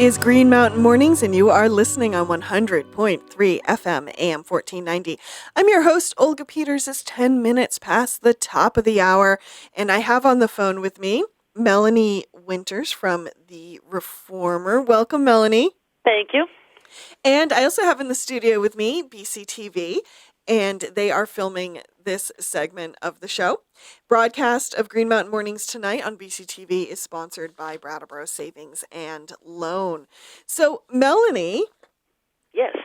is Green Mountain Mornings, and you are listening on 100.3 FM AM 1490. I'm your host, Olga Peters. It's 10 minutes past the top of the hour, and I have on the phone with me Melanie Winters from the Reformer. Welcome, Melanie. Thank you. And I also have in the studio with me BCTV, and they are filming this segment of the show. Broadcast of Green Mountain Mornings tonight on BCTV is sponsored by Brattleboro Savings and Loan. So, Melanie. Yes.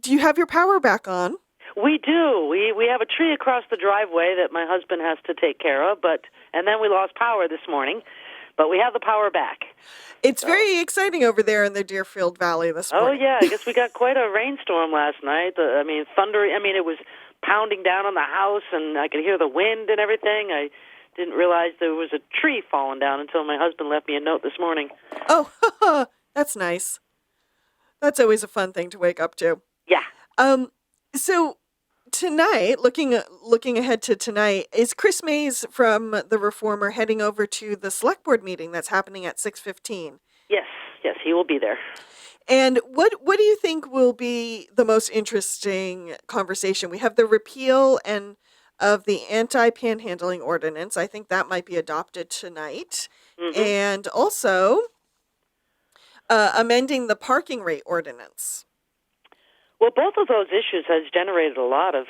Do you have your power back on? We do. We have a tree across the driveway that my husband has to take care of, and then we lost power this morning, but we have the power back. It's very exciting over there in the Deerfield Valley this morning. Oh, yeah. I guess we got quite a rainstorm last night. Thunder. It was pounding down on the house, and I could hear the wind and everything. I didn't realize there was a tree falling down until my husband left me a note this morning. Oh, that's nice. That's always a fun thing to wake up to. Yeah. So tonight, looking ahead to tonight, is Chris Mays from the Reformer heading over to the select board meeting that's happening at 6:15? Yes, he will be there. And what do you think will be the most interesting conversation? We have the repeal of the anti-panhandling ordinance. I think that might be adopted tonight. Mm-hmm. And also amending the parking rate ordinance. Well, both of those issues has generated a lot of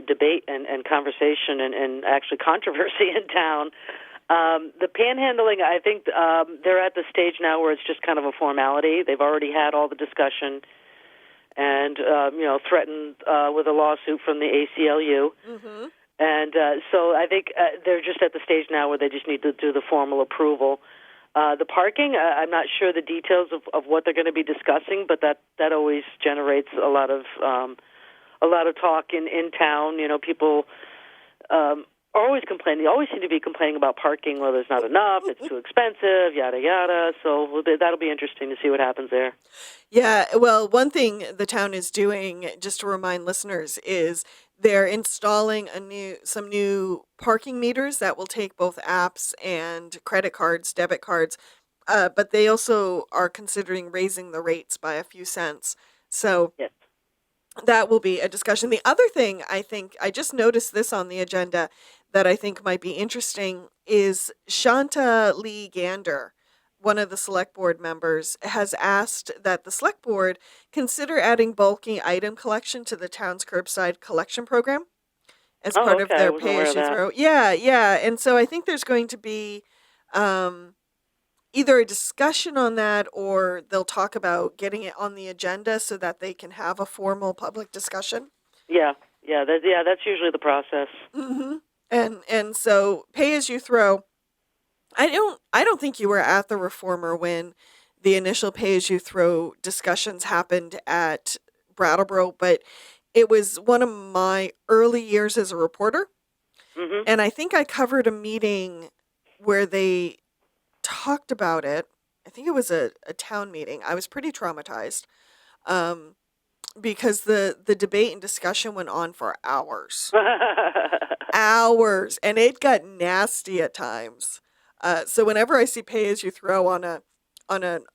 debate and conversation and actually controversy in town. The panhandling, I think they're at the stage now where it's just kind of a formality. They've already had all the discussion and, threatened with a lawsuit from the ACLU. Mm-hmm. And so I think they're just at the stage now where they just need to do the formal approval. The parking, I'm not sure the details of what they're going to be discussing, but that always generates a lot of talk in town. People are always complaining. They always seem to be complaining about parking. Well, there's not enough. It's too expensive. Yada yada. So that'll be interesting to see what happens there. Yeah. Well, one thing the town is doing, just to remind listeners, is they're installing some new parking meters that will take both apps and credit cards, debit cards, but they also are considering raising the rates by a few cents. So yes. That will be a discussion. The other thing I just noticed this on the agenda that I think might be interesting is Shanta Lee Gander, one of the select board members, has asked that the select board consider adding bulky item collection to the town's curbside collection program as part of their pay-as-you-throw. Yeah. And so I think there's going to be either a discussion on that or they'll talk about getting it on the agenda so that they can have a formal public discussion. Yeah, that's usually the process. Mm-hmm. And so pay-as-you-throw. I don't think you were at the Reformer when the initial pay-as-you-throw discussions happened at Brattleboro, but it was one of my early years as a reporter. Mm-hmm. And I think I covered a meeting where they talked about it. I think it was a town meeting. I was pretty traumatized because the debate and discussion went on for hours. Hours. And it got nasty at times. So whenever I see pay-as-you-throw on an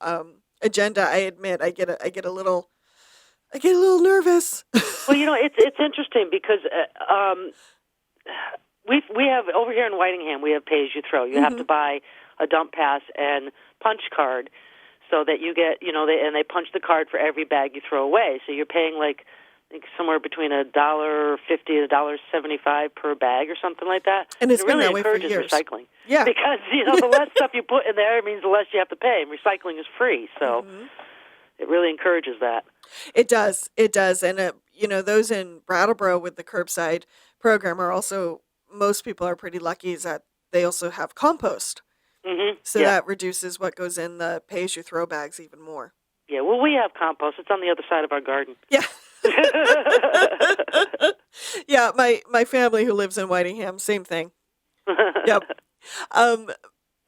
agenda, I admit I get a little nervous. Well, it's interesting because we have over here in Whitingham we have pay-as-you-throw. You have to buy a dump pass and punch card so that you get they punch the card for every bag you throw away. So you're paying I think somewhere between $1.50 and $1.75 per bag or something like that. And it's been really that way for encourages years. Recycling. Yeah. Because, the less stuff you put in there means the less you have to pay, and recycling is free. So it really encourages that. It does. And, those in Brattleboro with the curbside program are also, most people are pretty lucky is that they also have compost. Mm-hmm. So that reduces what goes in the pay-as-you-throw bags even more. Yeah, well, we have compost. It's on the other side of our garden. Yeah. Yeah, my family who lives in Whitingham, same thing. Yep.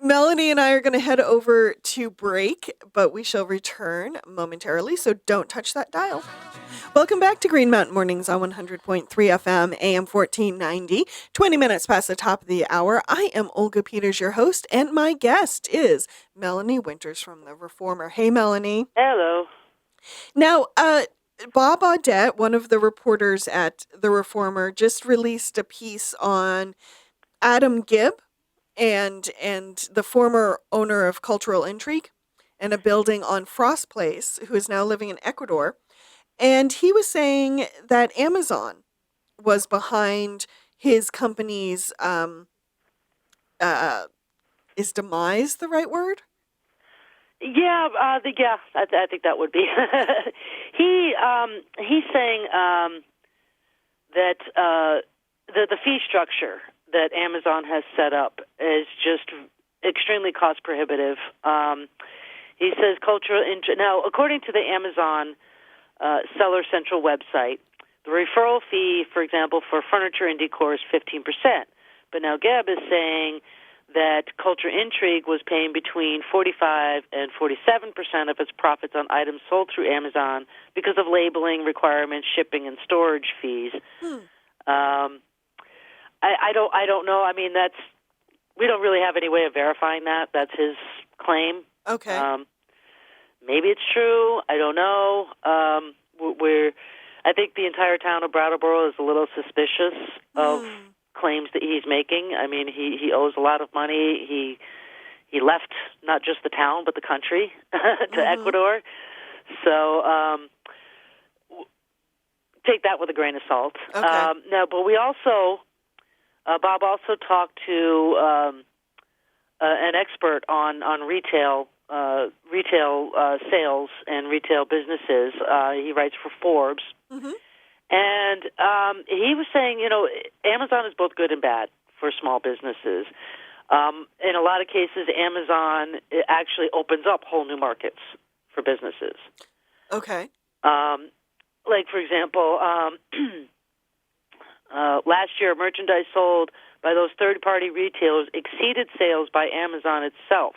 Melanie and I are going to head over to break, but we shall return momentarily, so don't touch that dial. Welcome back to Green Mountain Mornings on 100.3 FM, AM 1490, 20 minutes past the top of the hour. I am Olga Peters, your host, and my guest is Melanie Winters from The Reformer. Hey, Melanie. Hello. Now, Bob Audette, one of the reporters at The Reformer, just released a piece on Adam Gibb and the former owner of Cultural Intrigue and a building on Frost Place, who is now living in Ecuador. And he was saying that Amazon was behind his company's, is demise the right word? Yeah, I think that would be. He's saying that the fee structure that Amazon has set up is just extremely cost prohibitive. He says now, according to the Amazon Seller Central website, the referral fee, for example, for furniture and decor is 15%. But now Geb is saying that Culture Intrigue was paying between 45 and 47% of its profits on items sold through Amazon because of labeling requirements, shipping, and storage fees. I don't know. I mean, we don't really have any way of verifying that. That's his claim. Okay. Maybe it's true. I don't know. I think the entire town of Brattleboro is a little suspicious of claims that he's making. I mean, he owes a lot of money. He left not just the town but the country to Ecuador. So take that with a grain of salt. Okay. No, but we also Bob also talked to an expert on retail sales and retail businesses. He writes for Forbes. Mm-hmm. And he was saying, Amazon is both good and bad for small businesses. In a lot of cases, Amazon actually opens up whole new markets for businesses. Okay. Like, for example, last year, merchandise sold by those third-party retailers exceeded sales by Amazon itself,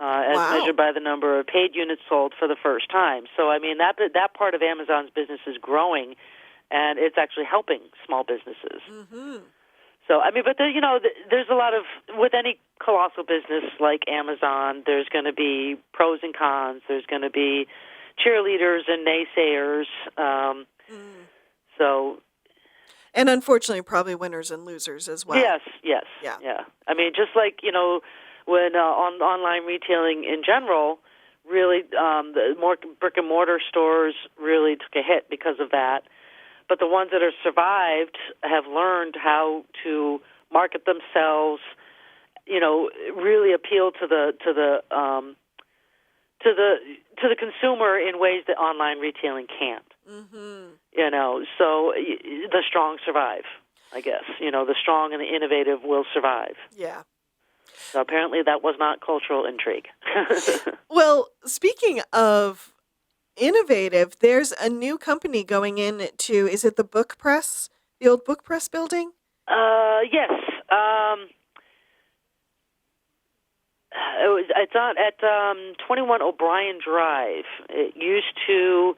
as measured by the number of paid units sold for the first time. So, I mean, that part of Amazon's business is growing, and it's actually helping small businesses. Mm-hmm. So, I mean, but there's a lot of, with any colossal business like Amazon, there's going to be pros and cons. There's going to be cheerleaders and naysayers. So, and unfortunately, probably winners and losers as well. Yes. Yeah. I mean, just like, when on online retailing in general, really, the more brick-and-mortar stores really took a hit because of that. But the ones that have survived have learned how to market themselves, really appeal to the consumer in ways that online retailing can't. Mm-hmm. So the strong survive, I guess. The strong and the innovative will survive. Yeah. So apparently that was not Cultural Intrigue. Well, speaking of innovative, there's a new company going into, is it the Book Press, the old Book Press building? Yes. It's on at 21 O'Brien Drive. It used to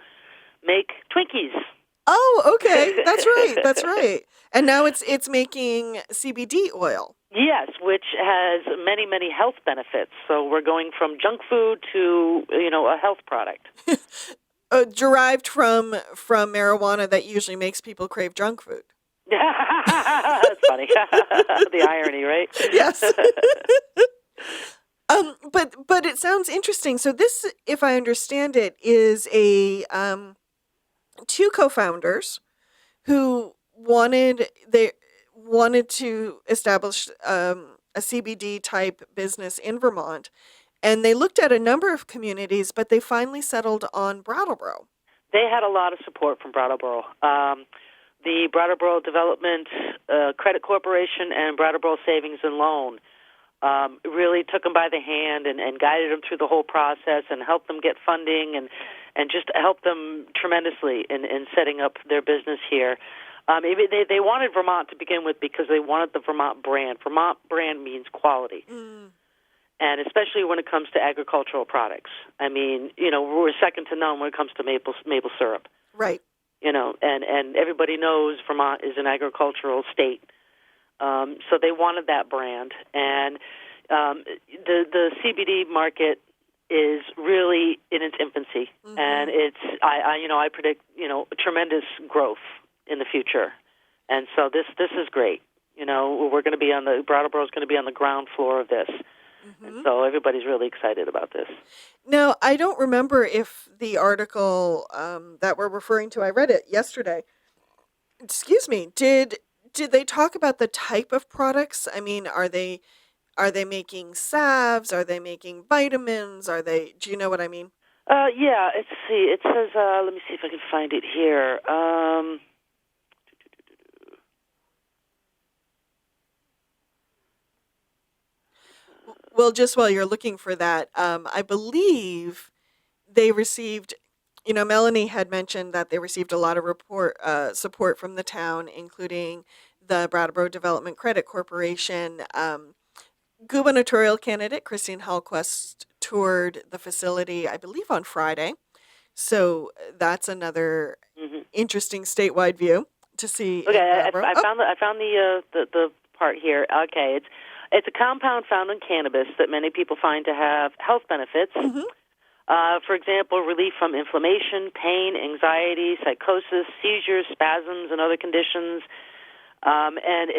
make Twinkies. Oh, okay. That's right. And now it's making CBD oil. Yes, which has many, many health benefits. So we're going from junk food to, a health product. Derived from marijuana that usually makes people crave junk food. That's funny. The irony, right? Yes. But it sounds interesting. So this, if I understand it, is a two co-founders who wanted to establish a CBD type business in Vermont, and they looked at a number of communities, but they finally settled on Brattleboro. They had a lot of support from Brattleboro. The Brattleboro Development Credit Corporation and Brattleboro Savings and Loan really took them by the hand and guided them through the whole process and helped them get funding and just helped them tremendously in setting up their business here. Maybe they wanted Vermont to begin with because they wanted the Vermont brand. Vermont brand means quality. And especially when it comes to agricultural products. I mean, we're second to none when it comes to maple syrup. Right. And everybody knows Vermont is an agricultural state. So they wanted that brand. And the CBD market is really in its infancy. And I predict, tremendous growth in the future. And so this is great. We're going to be Brattleboro is going to be on the ground floor of this. And so everybody's really excited about this. Now, I don't remember if the article that we're referring to, I read it yesterday. Excuse me. Did they talk about the type of products? I mean, are they making salves? Are they making vitamins? Do you know what I mean? Yeah, let's see. It says, let me see if I can find it here. Well, just while you're looking for that, I believe they received, Melanie had mentioned that they received a lot of support from the town, including the Brattleboro Development Credit Corporation. Gubernatorial candidate Christine Hallquist toured the facility, I believe, on Friday. So that's another interesting statewide view to see. Okay, I found the part here. Okay, it's a compound found in cannabis that many people find to have health benefits. For example, relief from inflammation, pain, anxiety, psychosis, seizures, spasms, and other conditions. And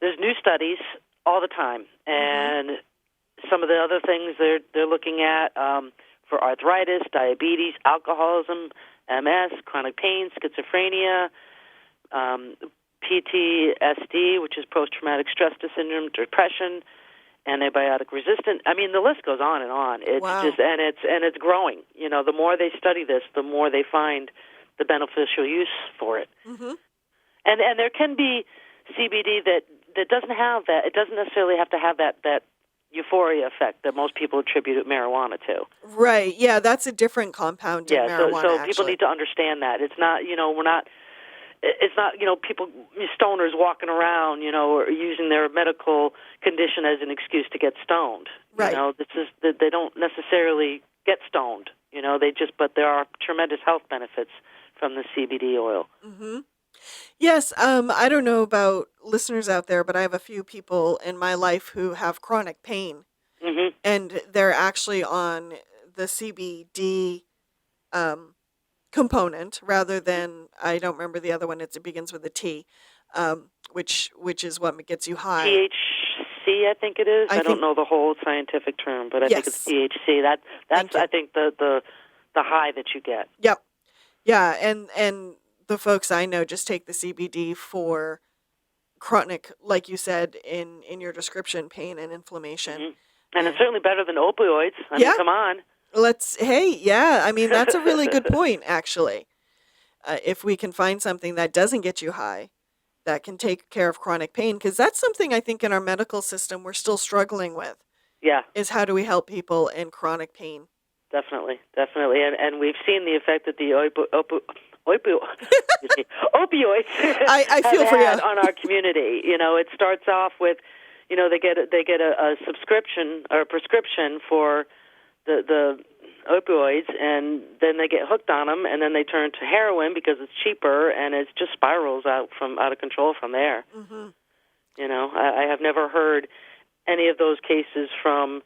there's new studies all the time, and some of the other things they're looking at for arthritis, diabetes, alcoholism, MS, chronic pain, schizophrenia, PTSD, which is post-traumatic stress syndrome, depression, antibiotic resistant. I mean, the list goes on and on. It's just it's growing. The more they study this, the more they find the beneficial use for it. And there can be CBD that doesn't have that. It doesn't necessarily have to have that euphoria effect that most people attribute marijuana to. Right. Yeah, that's a different compound in marijuana. So people need to understand that it's not. We're not. It's not, people, stoners walking around, or using their medical condition as an excuse to get stoned. Right. They don't necessarily get stoned, but there are tremendous health benefits from the CBD oil. Yes, I don't know about listeners out there, but I have a few people in my life who have chronic pain, and they're actually on the CBD component rather than, I don't remember the other one. It begins with a T, which is what gets you high. THC, I think it is. I don't know the whole scientific term, but I think it's THC. That's I think the high that you get. Yep. Yeah, and the folks I know just take the CBD for chronic, like you said in your description, pain and inflammation. And it's certainly better than opioids. I mean, come on. I mean, that's a really good point, actually. If we can find something that doesn't get you high, that can take care of chronic pain, because that's something I think in our medical system we're still struggling with. Yeah. Is how do we help people in chronic pain? Definitely. And we've seen the effect that the opioids I feel have for had you. on our community. It starts off with, they get a subscription or a prescription for the opioids, and then they get hooked on them, and then they turn to heroin because it's cheaper, and it just spirals out of control from there. I have never heard any of those cases from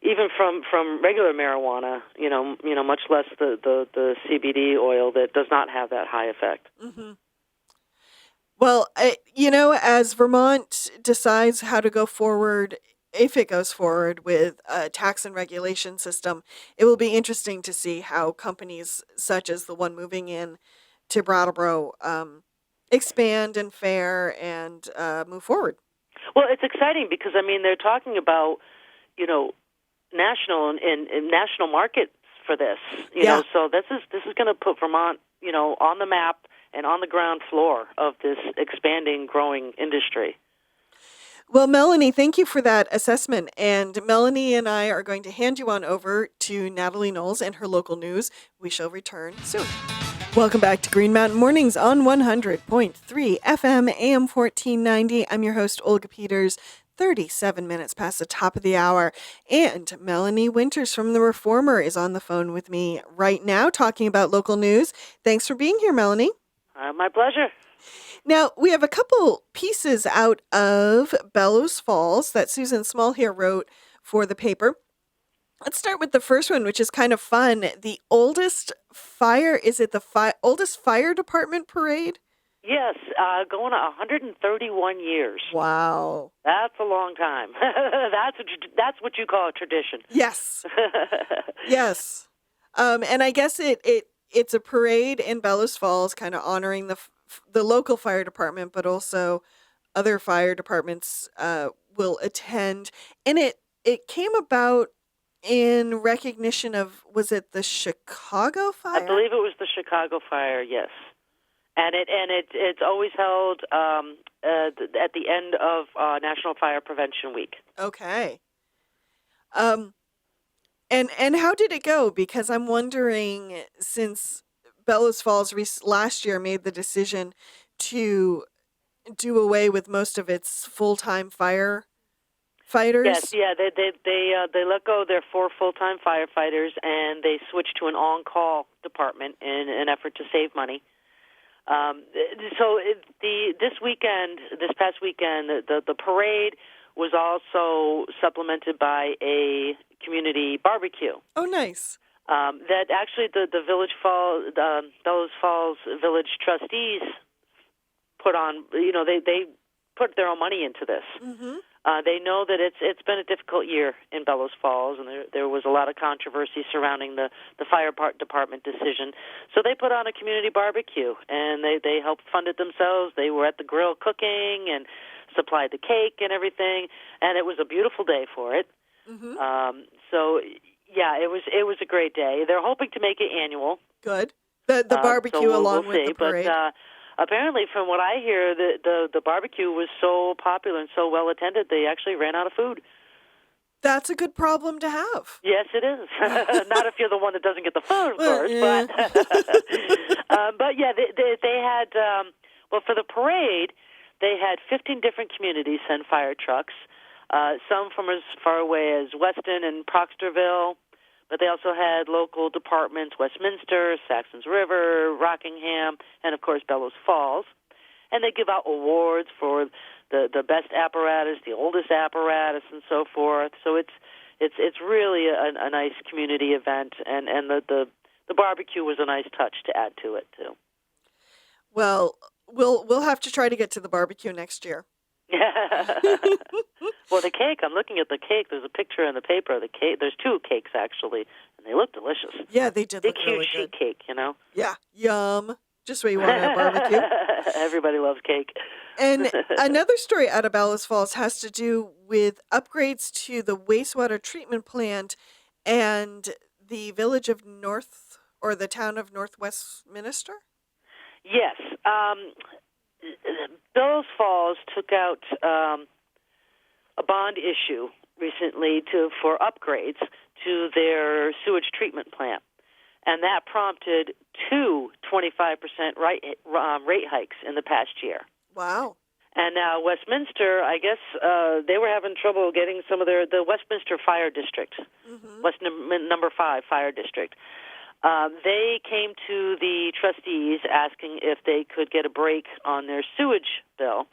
regular marijuana. Much less the CBD oil that does not have that high effect. Well, as Vermont decides how to go forward, if it goes forward with a tax and regulation system, it will be interesting to see how companies such as the one moving in to Brattleboro expand and fare and move forward. Well, it's exciting because, they're talking about, national and national markets for this. So this is going to put Vermont, on the map and on the ground floor of this expanding, growing industry. Well, Melanie, thank you for that assessment. And Melanie and I are going to hand you on over to Natalie Knowles and her local news. We shall return soon. Welcome back to Green Mountain Mornings on 100.3 FM AM 1490. I'm your host, Olga Peters. 37 minutes past the top of the hour. And Melanie Winters from the Reformer is on the phone with me right now talking about local news. Thanks for being here, Melanie. My pleasure. Now, we have a couple pieces out of Bellows Falls that Susan Smallhair wrote for the paper. Let's start with the first one, which is kind of fun. The oldest oldest fire department parade? Yes, going on 131 years. Wow. That's a long time. That's what you call a tradition. Yes. Yes. And I guess it's a parade in Bellows Falls, kind of honoring the local fire department, but also other fire departments will attend. And it came about in recognition of, was it the Chicago fire? I believe it was the Chicago fire, yes. And it's always held at the end of National Fire Prevention Week. Okay. And how did it go? Because I'm wondering, since Bellows Falls last year made the decision to do away with most of its full-time firefighters. Yes, yeah, they let go of their 4 full-time firefighters and they switched to an on-call department in an effort to save money. This past weekend, the parade was also supplemented by a community barbecue. Oh, nice. That actually the Bellows Falls Village trustees put on. They put their own money into this. Mm-hmm. They know that it's been a difficult year in Bellows Falls, and there was a lot of controversy surrounding the fire department decision. So they put on a community barbecue, and they helped fund it themselves. They were at the grill cooking and supplied the cake and everything, and it was a beautiful day for it. Mm-hmm. So yeah, it was a great day. They're hoping to make it annual. Good. The barbecue so along we'll with see, the parade. But apparently, from what I hear, the barbecue was so popular and so well attended, they actually ran out of food. That's a good problem to have. Yes, it is. Not if you're the one that doesn't get the food, of course. Yeah. But yeah, they had. For the parade, they had 15 different communities send fire trucks. Some from as far away as Weston and Proctorville. But they also had local departments, Westminster, Saxons River, Rockingham, and, of course, Bellows Falls. And they give out awards for the best apparatus, the oldest apparatus, and so forth. So it's really a nice community event, and the barbecue was a nice touch to add to it, too. Well, we'll have to try to get to the barbecue next year. Well, the cake, I'm looking at the cake. There's a picture in the paper of the cake. There's 2 cakes, actually, and they look delicious. Yeah, they did look really big, huge good. sheet cake, you know? Yeah, yum. Just what you want at a barbecue. Everybody loves cake. And another story out of Bellows Falls has to do with upgrades to the wastewater treatment plant and the village of the town of North Westminster? Yes. Bellows Falls took out a bond issue recently for upgrades to their sewage treatment plant, and that prompted 2 25% rate hikes in the past year. Wow. And now Westminster, I guess they were having trouble getting some of the Westminster Fire District, number 5 Fire District. They came to the trustees asking if they could get a break on their sewage bill.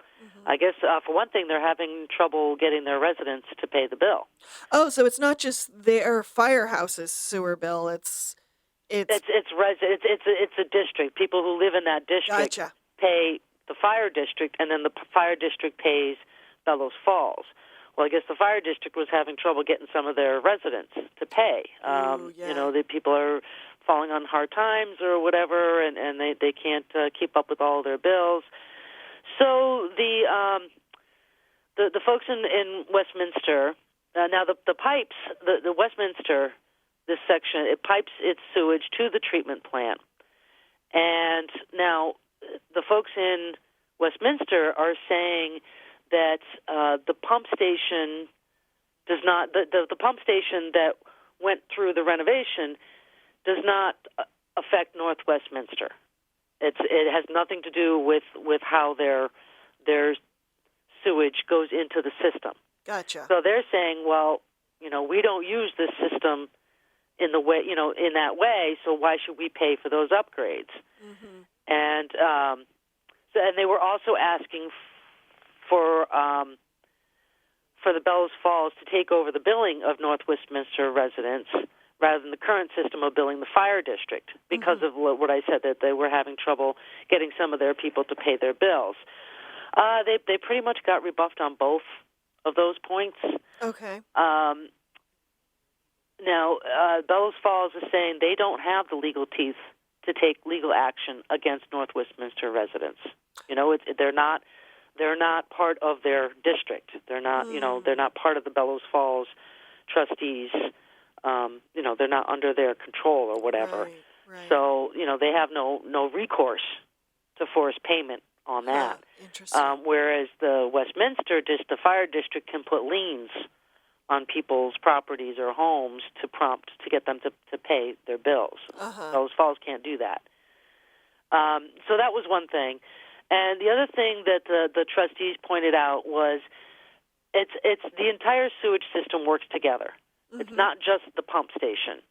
I guess, for one thing, they're having trouble getting their residents to pay the bill. Oh, so it's not just their firehouse's sewer bill. It's a district. People who live in that district pay the fire district, and then the fire district pays Bellows Falls. Well, I guess the fire district was having trouble getting some of their residents to pay. The people are falling on hard times or whatever, and they can't keep up with all their bills. So the folks in Westminster, now the pipes, the Westminster, this section, it pipes its sewage to the treatment plant. And now the folks in Westminster are saying that the pump station does not, the pump station that went through the renovation does not affect North Westminster. It has nothing to do with how their sewage goes into the system. Gotcha. So they're saying, well, we don't use this system in the way, in that way, so why should we pay for those upgrades? Mm-hmm. And and they were also asking for the Bellows Falls to take over the billing of North Westminster residents rather than the current system of billing the fire district because of what I said, that they were having trouble getting some of their people to pay their bills. They pretty much got rebuffed on both of those points. Okay. Now, Bellows Falls is saying they don't have the legal teeth to take legal action against North Westminster residents. They're not part of their district. They're not, they're not part of the Bellows Falls trustees. They're not under their control or whatever. Right. So, they have no recourse to force payment on that. Interesting. Whereas the Westminster, the fire district, can put liens on people's properties or homes to get them to pay their bills. Bellows Falls can't do that. So that was one thing. And the other thing that the trustees pointed out was it's the entire sewage system works together. Mm-hmm. It's not just the pump station.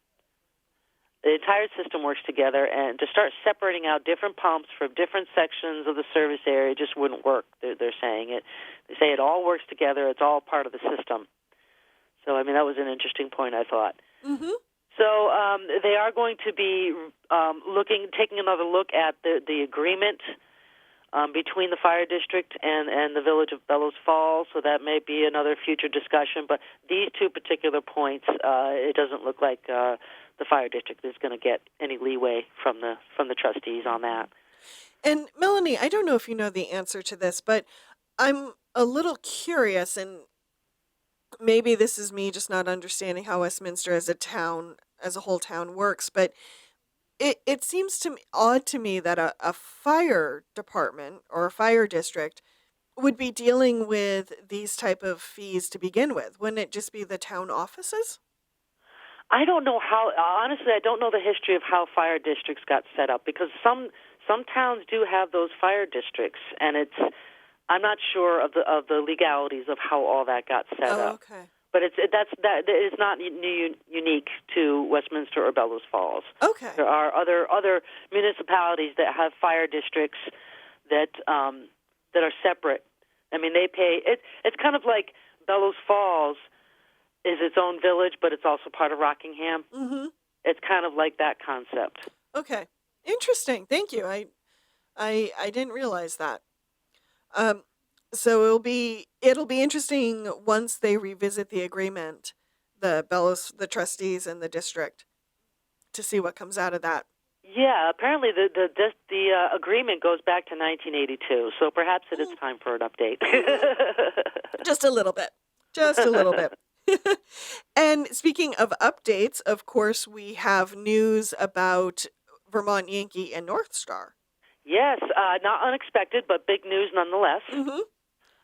The entire system works together, and to start separating out different pumps from different sections of the service area just wouldn't work. They're saying it. They say it all works together. It's all part of the system. So, that was an interesting point, I thought. Mm-hmm. So they are going to be taking another look at the agreement between the fire district and the village of Bellows Falls, so that may be another future discussion. But these two particular points, it doesn't look like the fire district is going to get any leeway from the trustees on that. And Melanie, I don't know if you know the answer to this, but I'm a little curious, and maybe this is me just not understanding how Westminster as a whole town works, but it seems to me odd to me that a fire department or a fire district would be dealing with these type of fees to begin with. Wouldn't it just be the town offices? I don't know honestly, I don't know the history of how fire districts got set up, because some towns do have those fire districts, and I'm not sure of the legalities of how all that got set up. Okay. But that is not unique to Westminster or Bellows Falls. Okay. There are other municipalities that have fire districts that are separate. They pay. It's kind of like Bellows Falls is its own village, but it's also part of Rockingham. Mm-hmm. It's kind of like that concept. Okay. Interesting. Thank you. I didn't realize that. So it'll be interesting once they revisit the agreement, the trustees and the district, to see what comes out of that. Yeah, apparently the agreement goes back to 1982, so perhaps it is time for an update. Just a little bit. And speaking of updates, of course, we have news about Vermont Yankee and North Star. Yes, not unexpected, but big news nonetheless. Mm-hmm.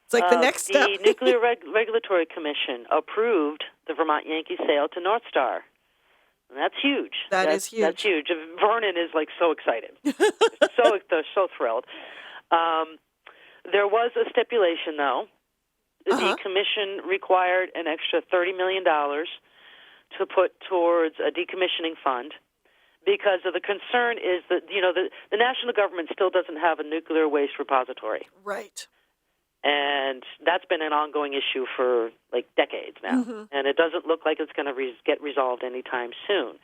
It's like the next step. The Nuclear Regulatory Commission approved the Vermont Yankee sale to North Star. And that's huge. That's huge. That's huge. Vernon is so excited. They're so thrilled. There was a stipulation, though. The commission required an extra $30 million to put towards a decommissioning fund, because of the concern is that the national government still doesn't have a nuclear waste repository. Right. And that's been an ongoing issue for decades now. Mm-hmm. And it doesn't look like it's going to get resolved anytime soon.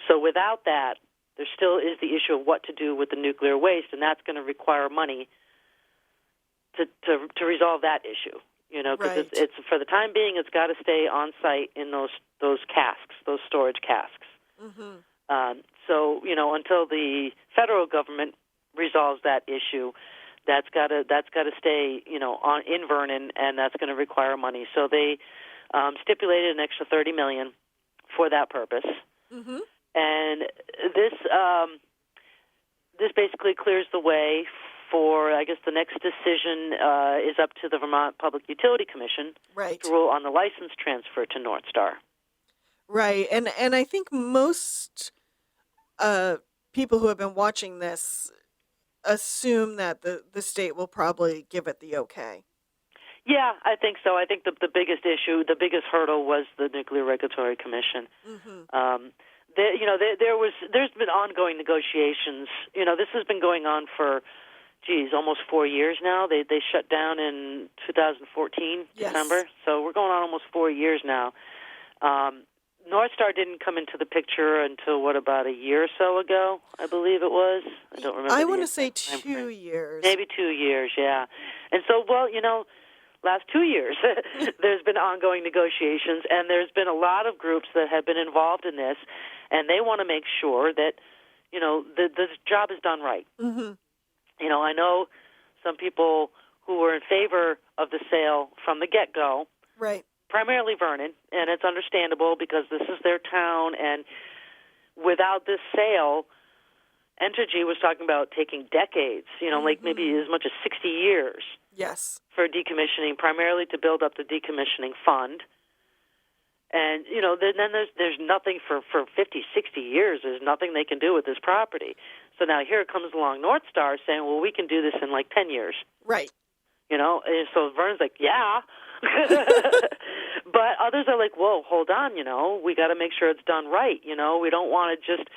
So without that, there still is the issue of what to do with the nuclear waste, and that's going to require money to resolve that issue. Because it's for the time being, it's got to stay on site in those casks, those storage casks. Mm-hmm. So until the federal government resolves that issue, that's got to stay in Vernon, and that's going to require money. So they stipulated an extra $30 million for that purpose. Mm-hmm. And this basically clears the way for, I guess, the next decision is up to the Vermont Public Utility Commission to rule on the license transfer to North Star. Right, and I think most people who have been watching this assume that the state will probably give it the okay. Yeah, I think so. I think the biggest issue, the biggest hurdle was the Nuclear Regulatory Commission. There's been ongoing negotiations. This has been going on for, almost 4 years now. They shut down in 2014, Yes. December. So we're going on almost 4 years now. North Star didn't come into the picture until, about a year or so ago, I believe it was. I don't remember. I want to say 2 years. Maybe 2 years, yeah. And so, last 2 years, there's been ongoing negotiations, and there's been a lot of groups that have been involved in this, and they want to make sure that, the job is done right. Mm-hmm. I know some people who were in favor of the sale from the get-go, Right. primarily Vernon, and it's understandable because this is their town, and without this sale, Entergy was talking about taking decades, like maybe as much as 60 years. Yes. For decommissioning, primarily to build up the decommissioning fund. And, then there's nothing for 50, 60 years. There's nothing they can do with this property. So now here comes along North Star saying, well, we can do this in like 10 years. Right. And so Vernon's like, yeah. But others are like, whoa, hold on, we got to make sure it's done right. We don't want to just,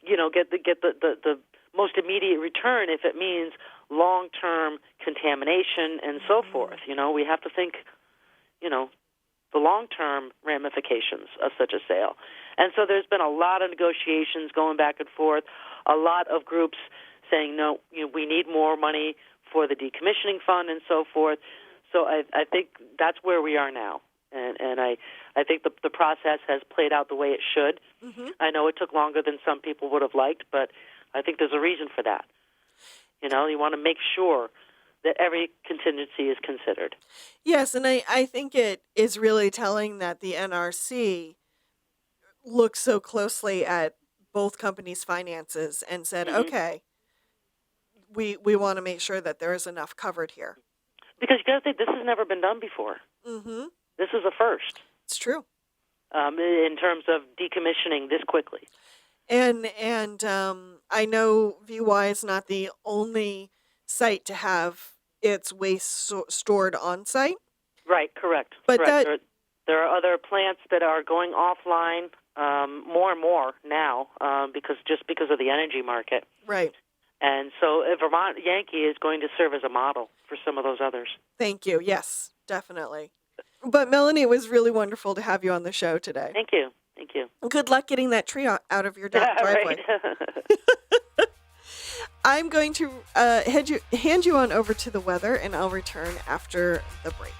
get the most immediate return if it means long-term contamination and so forth. We have to think, the long-term ramifications of such a sale. And so there's been a lot of negotiations going back and forth, a lot of groups saying, no, we need more money for the decommissioning fund and so forth. So I think that's where we are now. And I think the process has played out the way it should. Mm-hmm. I know it took longer than some people would have liked, but I think there's a reason for that. You want to make sure that every contingency is considered. Yes, and I think it is really telling that the NRC looked so closely at both companies' finances and said, Mm-hmm. okay, we want to make sure that there is enough covered here. Because you got to think, this has never been done before. Mm-hmm. This is a first. It's true. In terms of decommissioning this quickly. And I know VY is not the only site to have its waste stored on site. Right, correct. But correct. There are other plants that are going offline more and more now because of the energy market. Right. And so Vermont Yankee is going to serve as a model for some of those others. Thank you. Yes, definitely. But Melanie, it was really wonderful to have you on the show today. Thank you. Thank you. Good luck getting that tree out of your driveway. I'm going to hand you on over to the weather, and I'll return after the break.